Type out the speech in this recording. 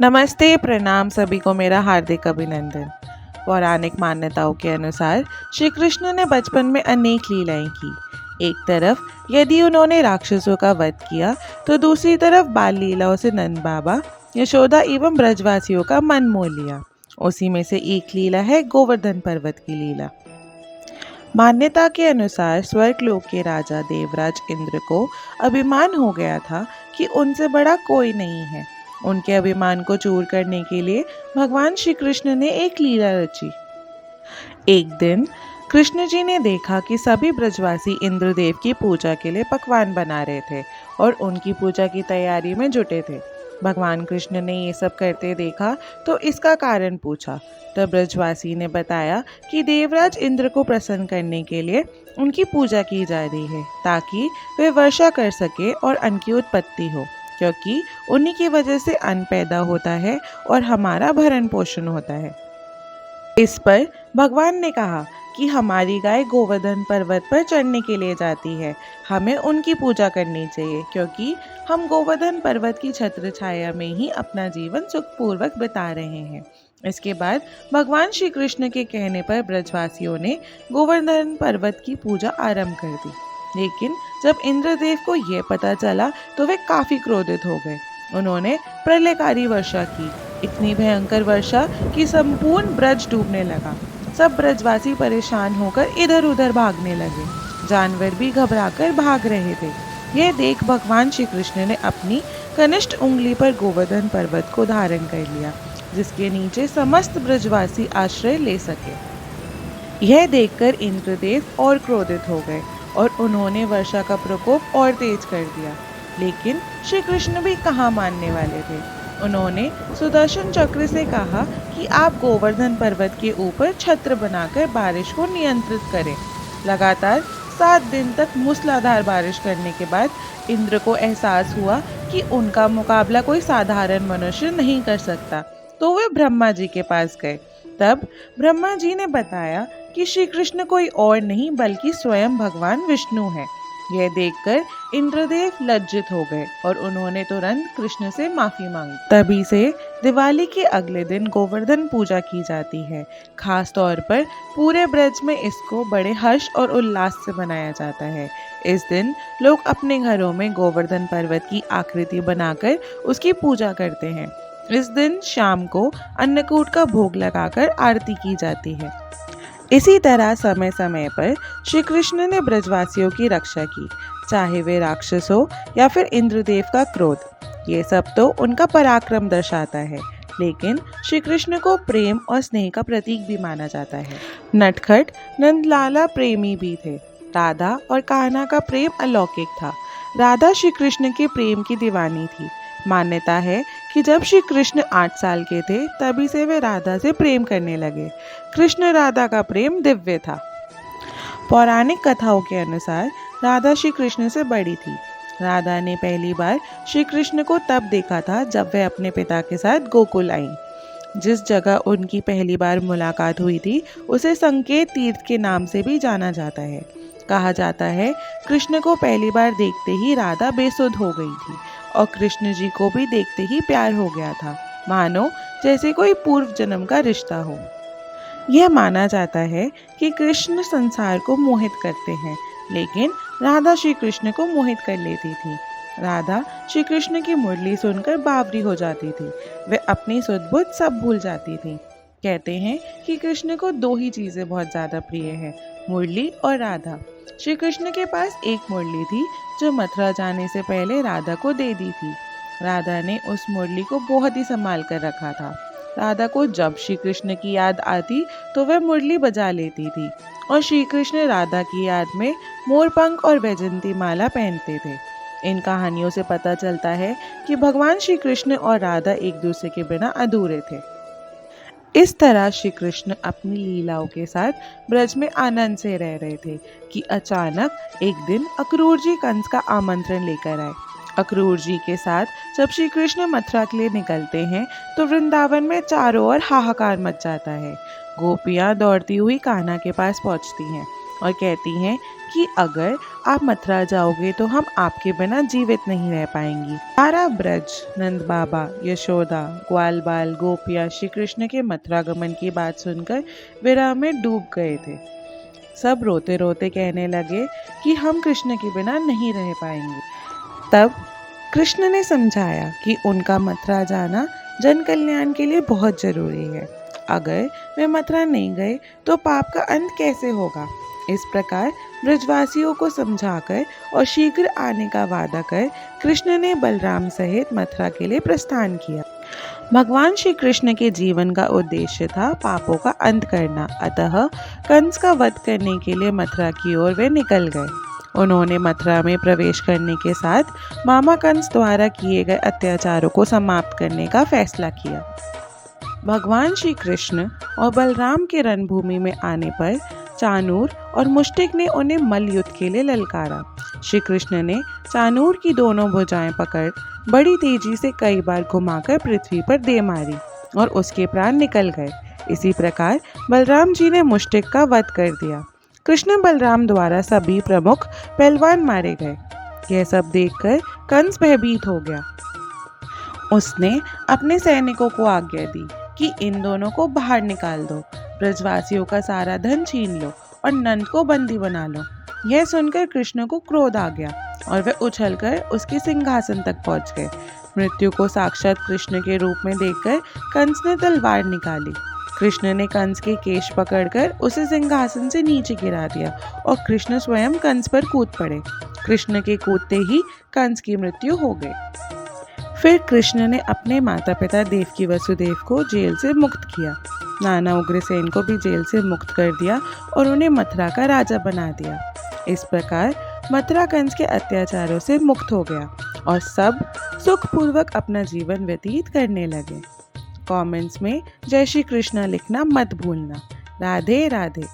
नमस्ते, प्रणाम सभी को मेरा हार्दिक अभिनंदन। पौराणिक मान्यताओं के अनुसार श्री कृष्ण ने बचपन में अनेक लीलाएं की। एक तरफ यदि उन्होंने राक्षसों का वध किया तो दूसरी तरफ बाल लीलाओं से नंद बाबा, यशोदा एवं ब्रजवासियों का मन मोह लिया। उसी में से एक लीला है गोवर्धन पर्वत की लीला। मान्यता के अनुसार स्वर्गलोक के राजा देवराज इंद्र को अभिमान हो गया था कि उनसे बड़ा कोई नहीं है। उनके अभिमान को चूर करने के लिए भगवान श्री कृष्ण ने एक लीला रची। एक दिन कृष्ण जी ने देखा कि सभी ब्रजवासी इंद्रदेव की पूजा के लिए पकवान बना रहे थे और उनकी पूजा की तैयारी में जुटे थे। भगवान कृष्ण ने ये सब करते देखा तो इसका कारण पूछा। तब ब्रजवासी ने बताया कि देवराज इंद्र को प्रसन्न करने के लिए उनकी पूजा की जा रही है ताकि वे वर्षा कर सके और अन्न की उत्पत्ति हो, क्योंकि उन्हीं की वजह से अन्न पैदा होता है और हमारा भरण पोषण होता है। इस पर भगवान ने कहा कि हमारी गाय गोवर्धन पर्वत पर चढ़ने के लिए जाती है, हमें उनकी पूजा करनी चाहिए, क्योंकि हम गोवर्धन पर्वत की छत्र छाया में ही अपना जीवन सुखपूर्वक बिता रहे हैं। इसके बाद भगवान श्री कृष्ण के कहने पर ब्रजवासियों ने गोवर्धन पर्वत की पूजा आरंभ कर दी। लेकिन जब इंद्रदेव को यह पता चला तो वे काफी क्रोधित हो गए। उन्होंने प्रलयकारी वर्षा की, इतनी भयंकर वर्षा कि संपूर्ण ब्रज डूबने लगा। सब ब्रजवासी परेशान होकर इधर उधर भागने लगे। जानवर भी घबराकर भाग रहे थे। यह देख भगवान श्री कृष्ण ने अपनी कनिष्ठ उंगली पर गोवर्धन पर्वत को धारण कर लिया, जिसके नीचे समस्त ब्रजवासी आश्रय ले सके। यह देखकर इंद्रदेव और क्रोधित हो गए और उन्होंने वर्षा का प्रकोप और तेज कर दिया। लेकिन श्री कृष्ण भी कहाँ मानने वाले थे। उन्होंने सुदर्शन चक्र से कहा कि आप गोवर्धन पर्वत के ऊपर छत्र बनाकर बारिश को नियंत्रित करें। लगातार 7 दिन तक मूसलाधार बारिश करने के बाद इंद्र को एहसास हुआ कि उनका मुकाबला कोई साधारण मनुष्य नहीं कर सकता, तो वे ब्रह्मा जी के पास गए। तब ब्रह्मा जी ने बताया कि श्री कृष्ण कोई और नहीं बल्कि स्वयं भगवान विष्णु है। यह देखकर इंद्रदेव लज्जित हो गए और उन्होंने तुरंत कृष्ण से माफी मांगी। तभी से दिवाली के अगले दिन गोवर्धन पूजा की जाती है। खास तौर पर पूरे ब्रज में इसको बड़े हर्ष और उल्लास से मनाया जाता है। इस दिन लोग अपने घरों में गोवर्धन पर्वत की आकृति बनाकर उसकी पूजा करते हैं। इस दिन शाम को अन्नकूट का भोग लगाकर आरती की जाती है। इसी तरह समय समय पर श्री कृष्ण ने ब्रजवासियों की रक्षा की, चाहे वे राक्षस हो या फिर इंद्रदेव का क्रोध। ये सब तो उनका पराक्रम दर्शाता है, लेकिन श्री कृष्ण को प्रेम और स्नेह का प्रतीक भी माना जाता है। नटखट नंदलाला प्रेमी भी थे। राधा और कान्हा का प्रेम अलौकिक था। राधा श्री कृष्ण के प्रेम की दीवानी थी। मान्यता है कि जब श्री कृष्ण 8 साल के थे तभी से वे राधा से प्रेम करने लगे। कृष्ण राधा का प्रेम दिव्य था। पौराणिक कथाओं के अनुसार राधा श्री कृष्ण से बड़ी थी। राधा ने पहली बार श्री कृष्ण को तब देखा था जब वह अपने पिता के साथ गोकुल आईं। जिस जगह उनकी पहली बार मुलाकात हुई थी उसे संकेत तीर्थ के नाम से भी जाना जाता है। कहा जाता है कृष्ण को पहली बार देखते ही राधा बेसुध हो गई थी और कृष्ण जी को भी देखते ही प्यार हो गया था, मानो जैसे कोई पूर्व जन्म का रिश्ता हो। यह माना जाता है कि कृष्ण संसार को मोहित करते हैं, लेकिन राधा श्री कृष्ण को मोहित कर लेती थी। राधा श्री कृष्ण की मुरली सुनकर बावरी हो जाती थी। वे अपनी सुध-बुध सब भूल जाती थी। कहते हैं कि कृष्ण को 2 ही चीज़ें बहुत ज़्यादा प्रिय हैं, मुरली और राधा। श्री कृष्ण के पास एक मुरली थी जो मथुरा जाने से पहले राधा को दे दी थी। राधा ने उस मुरली को बहुत ही संभाल कर रखा था। राधा को जब श्री कृष्ण की याद आती तो वह मुरली बजा लेती थी और श्री कृष्ण राधा की याद में मोरपंख और वैजयंती माला पहनते थे। इन कहानियों से पता चलता है कि भगवान श्री कृष्ण और राधा एक दूसरे के बिना अधूरे थे। इस तरह श्री कृष्ण अपनी लीलाओं के साथ ब्रज में आनंद से रह रहे थे कि अचानक एक दिन अक्रूर जी कंस का आमंत्रण लेकर आए। अक्रूर जी के साथ जब श्री कृष्ण मथुरा के लिए निकलते हैं तो वृंदावन में चारों ओर हाहाकार मच जाता है। गोपियां दौड़ती हुई कान्हा के पास पहुंचती हैं। और कहती हैं कि अगर आप मथुरा जाओगे तो हम आपके बिना जीवित नहीं रह पाएंगी। सारा ब्रज, नंद बाबा, यशोदा, ग्वाल बाल, गोपियाँ श्री कृष्ण के मथुरा गमन की बात सुनकर विरह में डूब गए थे। सब रोते रोते कहने लगे कि हम कृष्ण के बिना नहीं रह पाएंगे। तब कृष्ण ने समझाया कि उनका मथुरा जाना जन कल्याण के लिए बहुत जरूरी है। अगर वे मथुरा नहीं गए तो पाप का अंत कैसे होगा। इस प्रकार ब्रजवासियों को समझाकर और शीघ्र आने का वादा कर कृष्ण ने बलराम सहित मथुरा के लिए प्रस्थान किया। भगवान श्री कृष्ण के जीवन का उद्देश्य था पापों का अंत करना, अतः कंस का वध करने के लिए मथुरा की ओर वे निकल गए। उन्होंने मथुरा में प्रवेश करने के साथ मामा कंस द्वारा किए गए अत्याचारों को समाप्त करने का फैसला किया। भगवान श्री कृष्ण और बलराम के रणभूमि में आने पर चाणूर और मुष्टिक ने उन्हें मल्ल युद्ध के लिए ललकारा। श्री कृष्ण ने चाणूर की दोनों भुजाएं पकड़ बड़ी तेजी से कई बार घुमाकर पृथ्वी पर दे मारी और उसके प्राण निकल गए। इसी प्रकार बलराम जी ने मुष्टिक का वध कर दिया। कृष्ण बलराम द्वारा सभी प्रमुख पहलवान मारे गए। यह सब देखकर कंस भयभीत हो गया। उसने अपने सैनिकों को आज्ञा दी कि इन दोनों को बाहर निकाल दो, ब्रजवासियों का सारा धन छीन लो और नंद को बंदी बना लो। यह सुनकर कृष्ण को क्रोध आ गया और वे उछलकर उसके सिंहासन तक पहुंच गए। मृत्यु को साक्षात कृष्ण के रूप में देखकर कंस ने तलवार निकाली। कृष्ण ने कंस के केश पकड़कर उसे सिंहासन से नीचे गिरा दिया और कृष्ण स्वयं कंस पर कूद पड़े। कृष्ण के कूदते ही कंस की मृत्यु हो गई। फिर कृष्ण ने अपने माता पिता देवकी वसुदेव को जेल से मुक्त किया। नाना उग्रसेन को भी जेल से मुक्त कर दिया और उन्हें मथुरा का राजा बना दिया। इस प्रकार मथुरा कंस के अत्याचारों से मुक्त हो गया और सब सुखपूर्वक अपना जीवन व्यतीत करने लगे। कमेंट्स में जय श्री कृष्ण लिखना मत भूलना। राधे राधे।